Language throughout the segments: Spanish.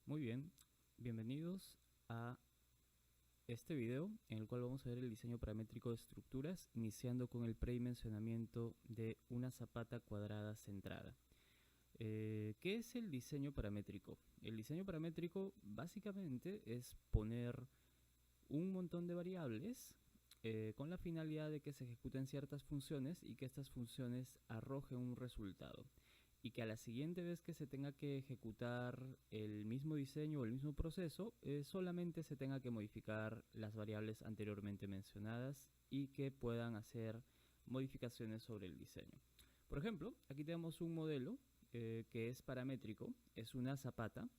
Muy bien, bienvenidos a este video en el cual vamos a ver el diseño paramétrico de estructuras, iniciando con el predimensionamiento de una zapata cuadrada centrada. ¿Qué es el diseño paramétrico? El diseño paramétrico básicamente es poner un montón de variables con la finalidad de que se ejecuten ciertas funciones y que estas funciones arrojen un resultado. Y que a la siguiente vez que se tenga que ejecutar el mismo diseño o el mismo proceso, solamente se tenga que modificar las variables anteriormente mencionadas y que puedan hacer modificaciones sobre el diseño. Por ejemplo, aquí tenemos un modelo que es paramétrico, es una zapata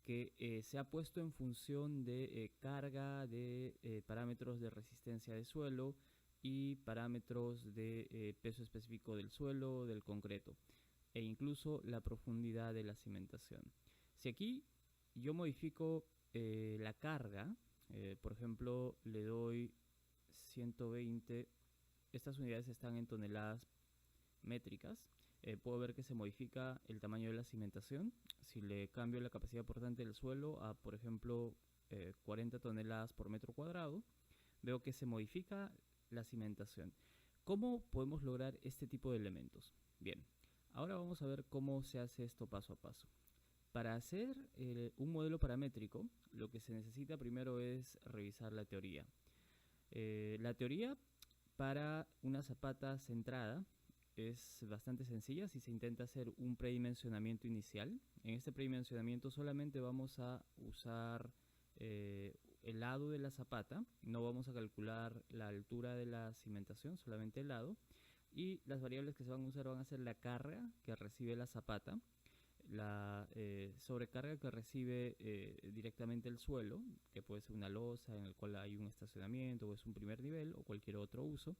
que se ha puesto en función de carga, de parámetros de resistencia de suelo y parámetros de peso específico del suelo, del concreto, e incluso la profundidad de la cimentación. Si aquí yo modifico la carga, por ejemplo, le doy 120, estas unidades están en toneladas métricas, puedo ver que se modifica el tamaño de la cimentación. Si le cambio la capacidad portante del suelo a, por ejemplo, 40 toneladas por metro cuadrado, veo que se modifica la cimentación. ¿Cómo podemos lograr este tipo de elementos? Bien, ahora vamos a ver cómo se hace esto paso a paso. Para hacer un modelo paramétrico, lo que se necesita primero es revisar la teoría. La teoría para una zapata centrada es bastante sencilla si se intenta hacer un predimensionamiento inicial. En este predimensionamiento solamente vamos a usar el lado de la zapata, no vamos a calcular la altura de la cimentación, solamente el lado. Y las variables que se van a usar van a ser la carga que recibe la zapata, la sobrecarga que recibe directamente el suelo, que puede ser una losa en el cual hay un estacionamiento o es un primer nivel o cualquier otro uso,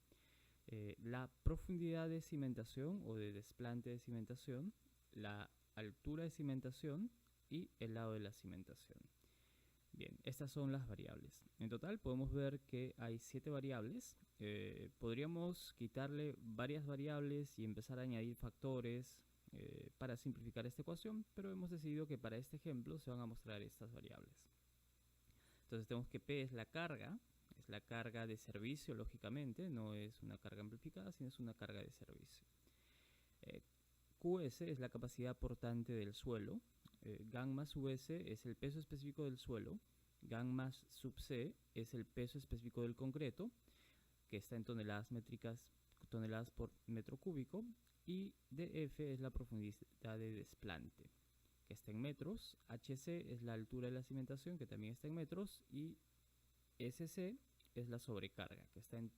la profundidad de cimentación o de desplante de cimentación, la altura de cimentación y el lado de la cimentación. Bien, estas son las variables. En total podemos ver que hay 7 variables. Podríamos quitarle varias variables y empezar a añadir factores para simplificar esta ecuación, pero hemos decidido que para este ejemplo se van a mostrar estas variables. Entonces tenemos que P es la carga de servicio, lógicamente, no es una carga amplificada, sino es una carga de servicio. QS es la capacidad portante del suelo, Gan más US es el peso específico del suelo, Gan más sub C es el peso específico del concreto, que está en toneladas métricas, toneladas por metro cúbico, y DF es la profundidad de desplante, que está en metros, HC es la altura de la cimentación, que también está en metros, y SC es la sobrecarga, que está en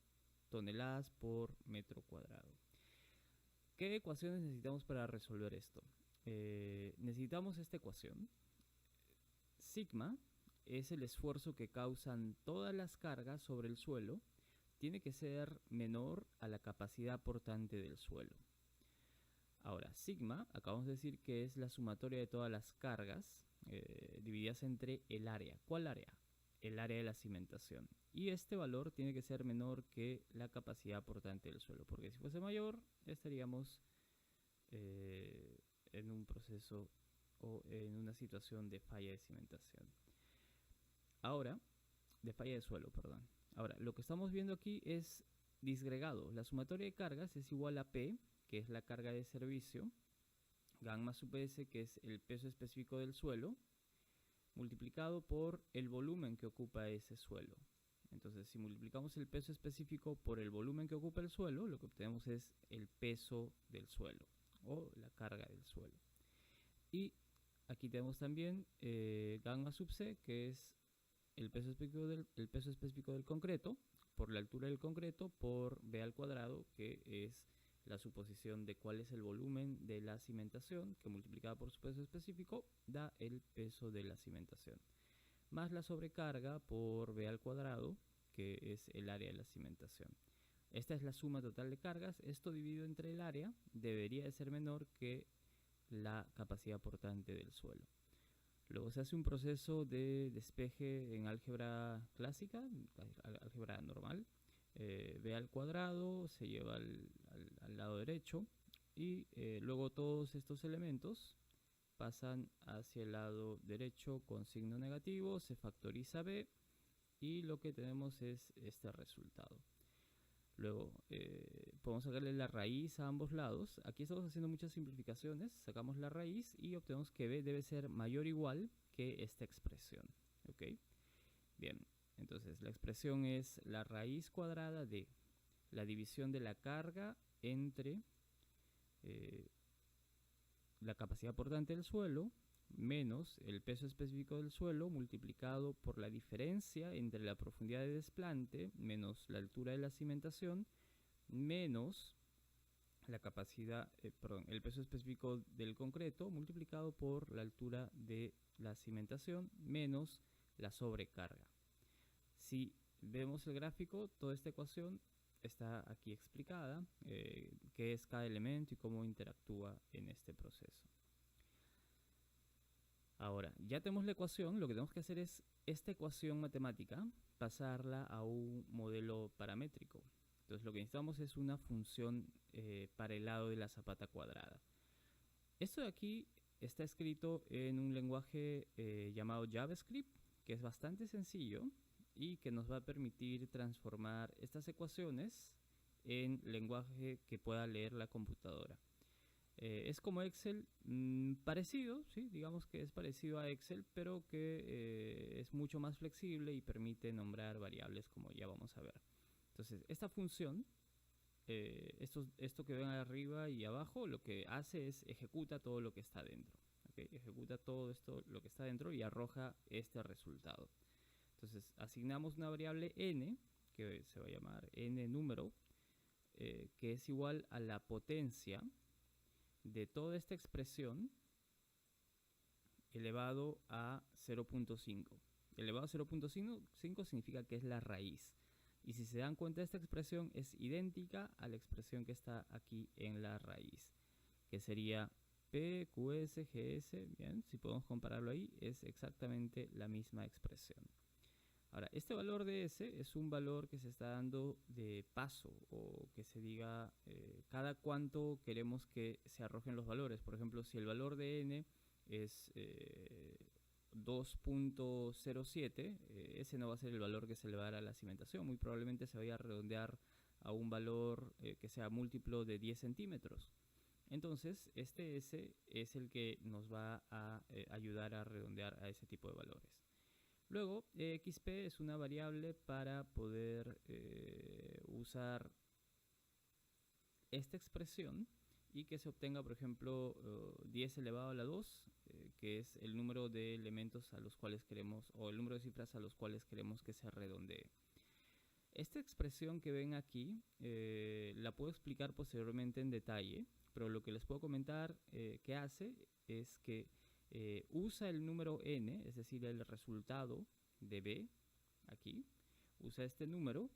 toneladas por metro cuadrado. ¿Qué ecuaciones necesitamos para resolver esto? Necesitamos esta ecuación. Sigma es el esfuerzo que causan todas las cargas sobre el suelo, tiene que ser menor a la capacidad portante del suelo. Ahora, sigma, acabamos de decir que es la sumatoria de todas las cargas divididas entre el área. ¿Cuál área? El área de la cimentación. Y este valor tiene que ser menor que la capacidad portante del suelo, porque si fuese mayor estaríamos en un proceso o en una situación de falla de cimentación. Ahora, de falla de suelo, perdón. Ahora, lo que estamos viendo aquí es disgregado. La sumatoria de cargas es igual a P, que es la carga de servicio, Gan más UPS, que es el peso específico del suelo, multiplicado por el volumen que ocupa ese suelo. Entonces, si multiplicamos el peso específico por el volumen que ocupa el suelo, lo que obtenemos es el peso del suelo o la carga del suelo. Y aquí tenemos también Gan más sub C, que es el peso específico del concreto, por la altura del concreto, por B al cuadrado, que es la suposición de cuál es el volumen de la cimentación, que multiplicada por su peso específico da el peso de la cimentación, más la sobrecarga por B al cuadrado, que es el área de la cimentación. Esta es la suma total de cargas. Esto dividido entre el área debería de ser menor que la capacidad portante del suelo. Luego se hace un proceso de despeje en álgebra clásica, álgebra normal. B al cuadrado se lleva al lado derecho y luego todos estos elementos pasan hacia el lado derecho con signo negativo, se factoriza b y lo que tenemos es este resultado. Luego podemos sacarle la raíz a ambos lados. Aquí estamos haciendo muchas simplificaciones. Sacamos la raíz y obtenemos que b debe ser mayor o igual que esta expresión. ¿Ok? Bien, entonces la expresión es la raíz cuadrada de la división de la carga entre la capacidad portante del suelo menos el peso específico del suelo multiplicado por la diferencia entre la profundidad de desplante menos la altura de la cimentación menos la capacidad, el peso específico del concreto multiplicado por la altura de la cimentación menos la sobrecarga. Si vemos el gráfico, toda esta ecuación está aquí explicada, qué es cada elemento y cómo interactúa en este proceso. Ahora, ya tenemos la ecuación, lo que tenemos que hacer es esta ecuación matemática, pasarla a un modelo paramétrico. Entonces lo que necesitamos es una función para el lado de la zapata cuadrada. Esto de aquí está escrito en un lenguaje llamado JavaScript, que es bastante sencillo y que nos va a permitir transformar estas ecuaciones en lenguaje que pueda leer la computadora. Es como Excel, parecido, ¿sí? Digamos que es parecido a Excel, pero que es mucho más flexible y permite nombrar variables como ya vamos a ver. Entonces, esta función, esto que ven arriba y abajo, lo que hace es ejecuta todo lo que está dentro. ¿Okay? Ejecuta todo esto, lo que está dentro y arroja este resultado. Entonces, asignamos una variable n, que se va a llamar n número, que es igual a la potencia de toda esta expresión elevado a 0.5. Elevado a 0.5 significa que es la raíz. Y si se dan cuenta, esta expresión es idéntica a la expresión que está aquí en la raíz, que sería P, QS, GS. Bien, si podemos compararlo ahí, es exactamente la misma expresión. Ahora, este valor de S es un valor que se está dando de paso, o que se diga cada cuánto queremos que se arrojen los valores. Por ejemplo, si el valor de n es 2.07, ese no va a ser el valor que se le va a dar a la cimentación. Muy probablemente se vaya a redondear a un valor que sea múltiplo de 10 centímetros. Entonces, este S es el que nos va a ayudar a redondear a ese tipo de valores. Luego, xp es una variable para poder usar esta expresión y que se obtenga, por ejemplo, 10 elevado a la 2, que es el número de elementos a los cuales queremos, o el número de cifras a los cuales queremos que se redondee. Esta expresión que ven aquí la puedo explicar posteriormente en detalle, pero lo que les puedo comentar que hace es que usa el número n, es decir, el resultado de b, aquí, usa este número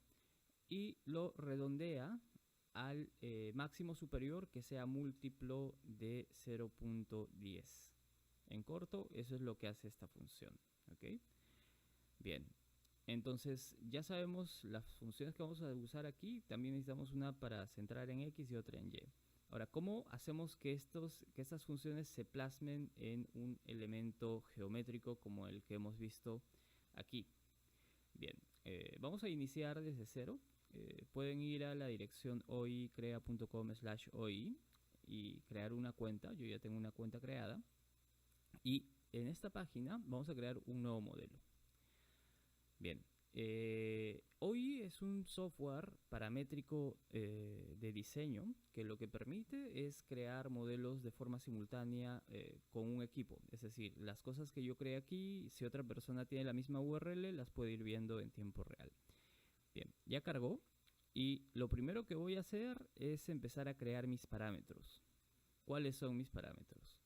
y lo redondea al máximo superior que sea múltiplo de 0.10. En corto, eso es lo que hace esta función. ¿Okay? Bien, entonces ya sabemos las funciones que vamos a usar aquí. También necesitamos una para centrar en x y otra en y. Ahora, ¿cómo hacemos que estas funciones se plasmen en un elemento geométrico como el que hemos visto aquí? Bien, vamos a iniciar desde cero. Pueden ir a la dirección oicrea.com/oi y crear una cuenta. Yo ya tengo una cuenta creada. Y en esta página vamos a crear un nuevo modelo. Bien. OI es un software paramétrico de diseño que lo que permite es crear modelos de forma simultánea con un equipo. Es decir, las cosas que yo creé aquí, si otra persona tiene la misma URL, las puede ir viendo en tiempo real. Bien, ya cargó y lo primero que voy a hacer es empezar a crear mis parámetros. ¿Cuáles son mis parámetros?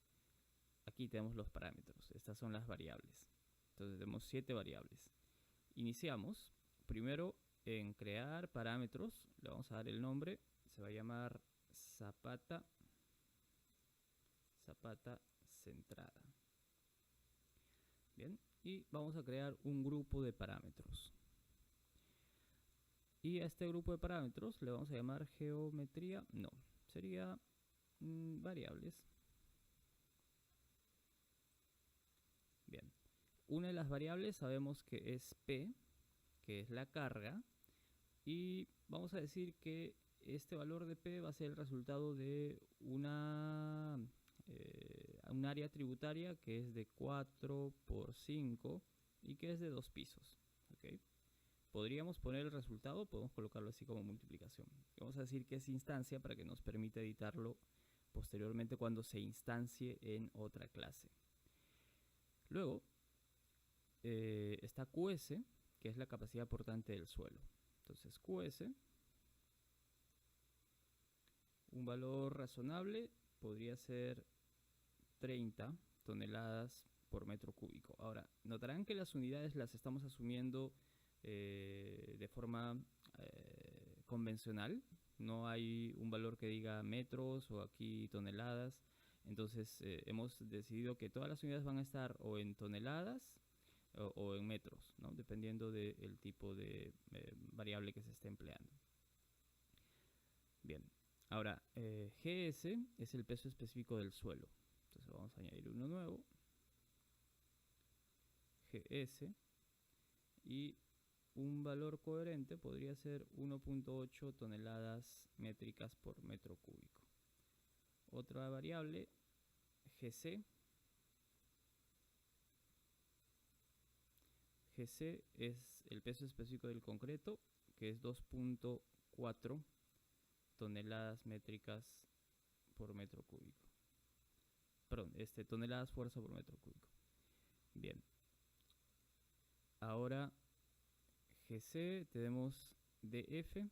Aquí tenemos los parámetros. Estas son las variables. Entonces tenemos 7 variables. Iniciamos primero en crear parámetros, le vamos a dar el nombre, se va a llamar zapata centrada. Bien, y vamos a crear un grupo de parámetros. Y a este grupo de parámetros le vamos a llamar geometría, no, sería variables. una de las variables sabemos que es P, que es la carga, y vamos a decir que este valor de P va a ser el resultado de un área tributaria que es de 4 por 5 y que es de 2 pisos. ¿Okay? Podríamos poner el resultado, podemos colocarlo así como multiplicación. Vamos a decir que es instancia para que nos permita editarlo posteriormente cuando se instancie en otra clase. Luego está QS, que es la capacidad portante del suelo. Entonces QS, un valor razonable podría ser 30 toneladas por metro cúbico. Ahora, notarán que las unidades las estamos asumiendo de forma convencional. No hay un valor que diga metros o aquí toneladas. Entonces hemos decidido que todas las unidades van a estar o en toneladas o en metros, ¿no? Dependiendo del tipo de variable que se esté empleando. Bien, ahora GS es el peso específico del suelo. Entonces vamos a añadir uno nuevo, GS, y un valor coherente podría ser 1.8 toneladas métricas por metro cúbico. Otra variable, GC. GC es el peso específico del concreto, que es 2.4 toneladas métricas por metro cúbico. Perdón, toneladas fuerza por metro cúbico. Bien. Ahora GC tenemos DF.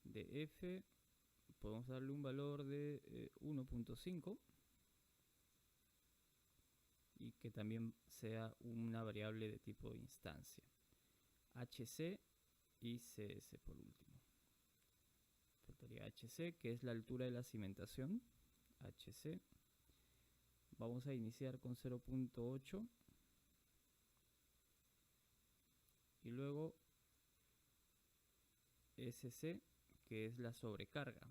DF podemos darle un valor de 1.5 y que también sea una variable de tipo instancia. HC y CS por último. Faltaría HC, que es la altura de la cimentación. HC. Vamos a iniciar con 0.8 y luego SC, que es la sobrecarga,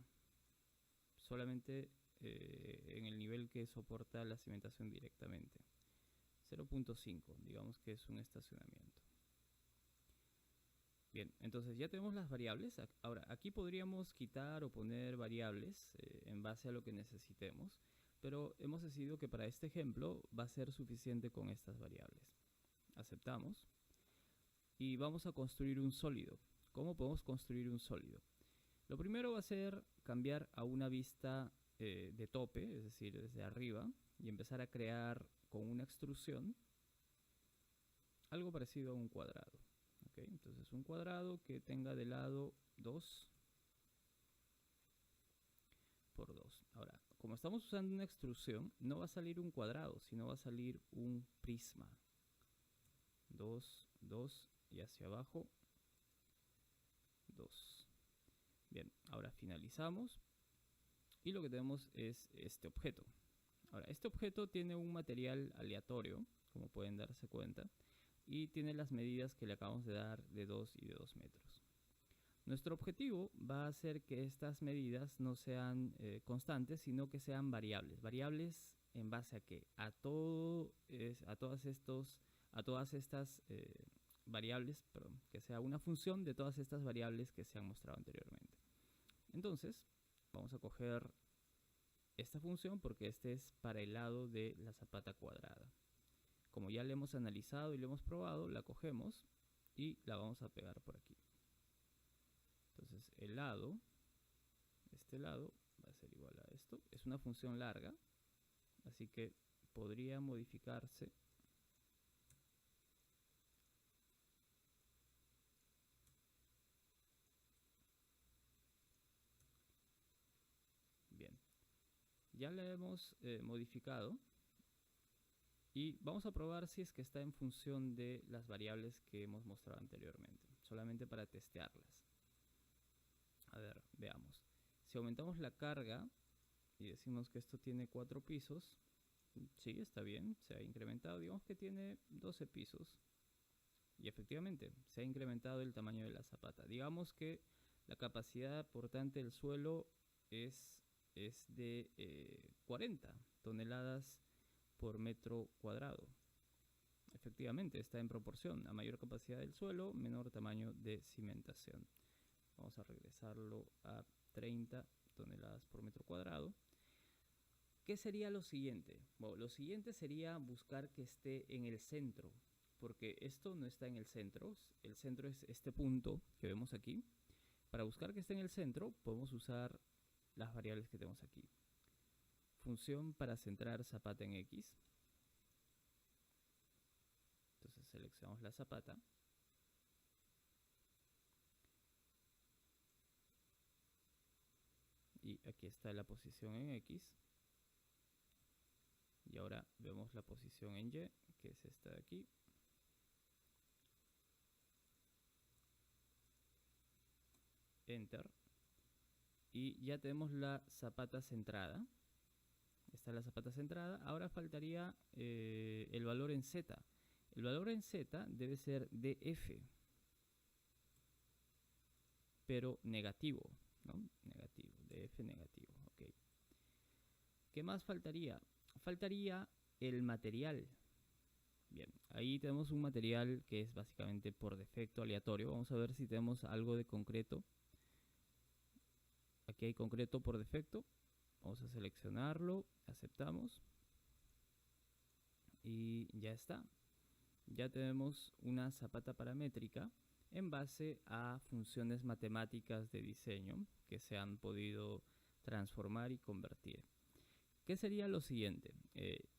solamente en el nivel que soporta la cimentación directamente. 0.5, digamos que es un estacionamiento. Bien, entonces ya tenemos las variables. Ahora, aquí podríamos quitar o poner variables en base a lo que necesitemos, pero hemos decidido que para este ejemplo va a ser suficiente con estas variables. Aceptamos. Y vamos a construir un sólido. ¿Cómo podemos construir un sólido? Lo primero va a ser cambiar a una vista de tope, es decir, desde arriba, y empezar a crear con una extrusión algo parecido a un cuadrado. ¿Okay? Entonces un cuadrado que tenga de lado 2 por 2. Ahora, como estamos usando una extrusión, no va a salir un cuadrado, sino va a salir un prisma. 2, 2 y hacia abajo 2. Bien, ahora finalizamos y lo que tenemos es este objeto. Ahora, este objeto tiene un material aleatorio, como pueden darse cuenta, y tiene las medidas que le acabamos de dar de 2 y de 2 metros. Nuestro objetivo va a ser que estas medidas no sean constantes, sino que sean variables. ¿Variables en base a qué? A todas estas variables, perdón, que sea una función de todas estas variables que se han mostrado anteriormente. Entonces, vamos a coger esta función porque este es para el lado de la zapata cuadrada. Como ya la hemos analizado y la hemos probado, la cogemos y la vamos a pegar por aquí. Entonces, el lado, este lado, va a ser igual a esto. Es una función larga, así que podría modificarse. Bien, ya la hemos modificado y vamos a probar si es que está en función de las variables que hemos mostrado anteriormente, solamente para testearlas. A ver, veamos. Si aumentamos la carga y decimos que esto tiene 4 pisos, sí, está bien, se ha incrementado. Digamos que tiene 12 pisos. Y efectivamente, se ha incrementado el tamaño de la zapata. Digamos que la capacidad portante del suelo es de 40 toneladas por metro cuadrado. Efectivamente, está en proporción. A mayor capacidad del suelo, menor tamaño de cimentación. Vamos a regresarlo a 30 toneladas por metro cuadrado. ¿Qué sería lo siguiente? Bueno, lo siguiente sería buscar que esté en el centro, porque esto no está en el centro es este punto que vemos aquí. Para buscar que esté en el centro, podemos usar las variables que tenemos aquí. Función para centrar zapata en X. Entonces seleccionamos la zapata. Y aquí está la posición en X. Y ahora vemos la posición en Y, que es esta de aquí. Enter. Y ya tenemos la zapata centrada. Esta es la zapata centrada. Ahora faltaría el valor en Z. El valor en Z debe ser df, pero negativo, ¿no? Negativo, df negativo, ok. ¿Qué más faltaría? Faltaría el material. Bien, ahí tenemos un material que es básicamente por defecto aleatorio. Vamos a ver si tenemos algo de concreto. Aquí hay concreto por defecto. Vamos a seleccionarlo, aceptamos. Y ya está. Ya tenemos una zapata paramétrica en base a funciones matemáticas de diseño que se han podido transformar y convertir. ¿Qué sería lo siguiente?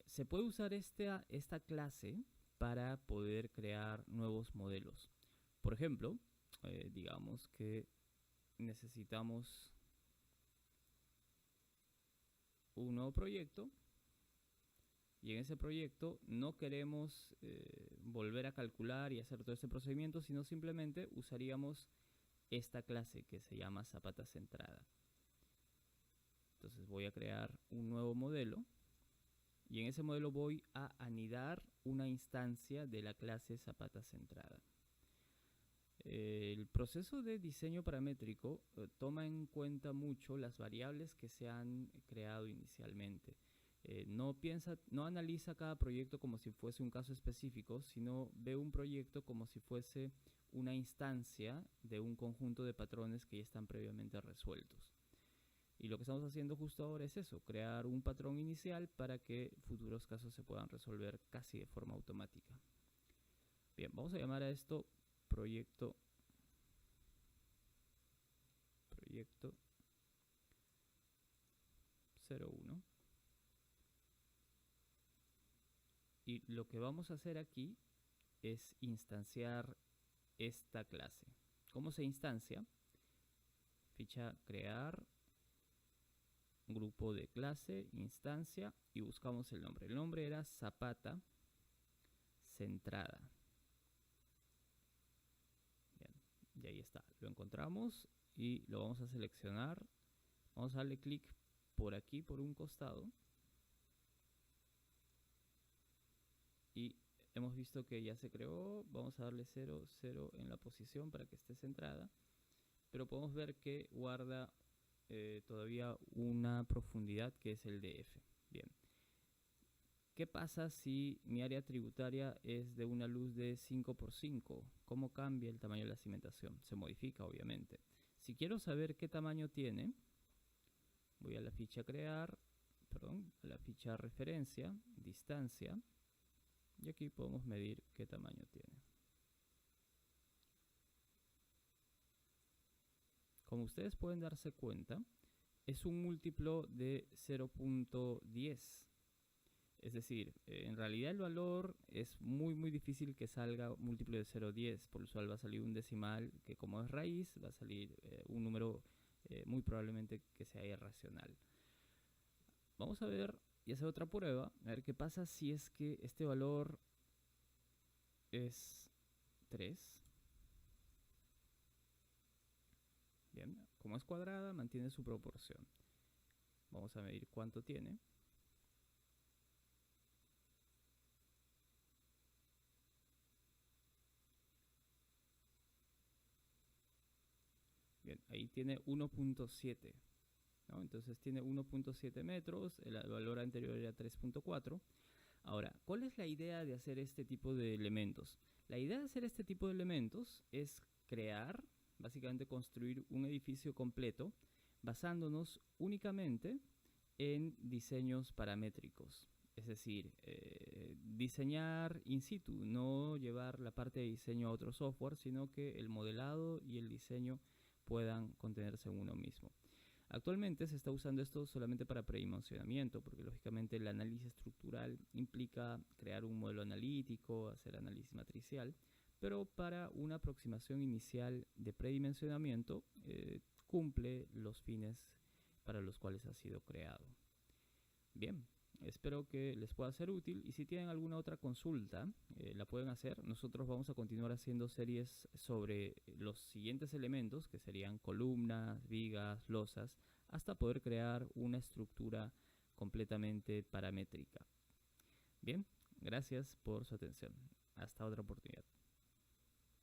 Se puede usar esta clase para poder crear nuevos modelos. Por ejemplo, digamos que necesitamos un nuevo proyecto y en ese proyecto no queremos volver a calcular y hacer todo este procedimiento, sino simplemente usaríamos esta clase que se llama zapata centrada. Entonces voy a crear un nuevo modelo y en ese modelo voy a anidar una instancia de la clase zapata centrada. El proceso de diseño paramétrico toma en cuenta mucho las variables que se han creado inicialmente. No analiza cada proyecto como si fuese un caso específico, sino ve un proyecto como si fuese una instancia de un conjunto de patrones que ya están previamente resueltos. Y lo que estamos haciendo justo ahora es eso, crear un patrón inicial para que futuros casos se puedan resolver casi de forma automática. Bien, vamos a llamar a esto proyecto 01. Y lo que vamos a hacer aquí es instanciar esta clase. ¿Cómo se instancia? Ficha crear, grupo de clase, instancia y buscamos el nombre. El nombre era zapata centrada. Bien, y ahí está. Lo encontramos y lo vamos a seleccionar. Vamos a darle clic por aquí, por un costado. Y hemos visto que ya se creó. Vamos a darle 0, 0 en la posición para que esté centrada. Pero podemos ver que guarda todavía una profundidad que es el df. Bien. ¿Qué pasa si mi área tributaria es de una luz de 5×5? ¿Cómo cambia el tamaño de la cimentación? Se modifica, obviamente. Si quiero saber qué tamaño tiene, voy a la ficha crear, a la ficha referencia, distancia, y aquí podemos medir qué tamaño tiene. Como ustedes pueden darse cuenta, es un múltiplo de 0.10. Es decir, en realidad el valor es muy difícil que salga múltiplo de 0.10. Por lo usual va a salir un decimal que, como es raíz, va a salir un número muy probablemente que sea irracional. Vamos a ver y hacer otra prueba, a ver qué pasa si es que este valor es 3. Bien, como es cuadrada, mantiene su proporción. Vamos a medir cuánto tiene. Bien, ahí tiene 1.7. ¿no? Entonces tiene 1.7 metros, el valor anterior era 3.4. Ahora, ¿cuál es la idea de hacer este tipo de elementos? La idea de hacer este tipo de elementos es crear, básicamente construir un edificio completo basándonos únicamente en diseños paramétricos. Es decir, diseñar in situ, no llevar la parte de diseño a otro software, sino que el modelado y el diseño puedan contenerse en uno mismo. Actualmente se está usando esto solamente para predimensionamiento, porque lógicamente el análisis estructural implica crear un modelo analítico, hacer análisis matricial, pero para una aproximación inicial de predimensionamiento cumple los fines para los cuales ha sido creado. Bien, espero que les pueda ser útil y si tienen alguna otra consulta la pueden hacer. Nosotros vamos a continuar haciendo series sobre los siguientes elementos, que serían columnas, vigas, losas, hasta poder crear una estructura completamente paramétrica. Bien, gracias por su atención. Hasta otra oportunidad.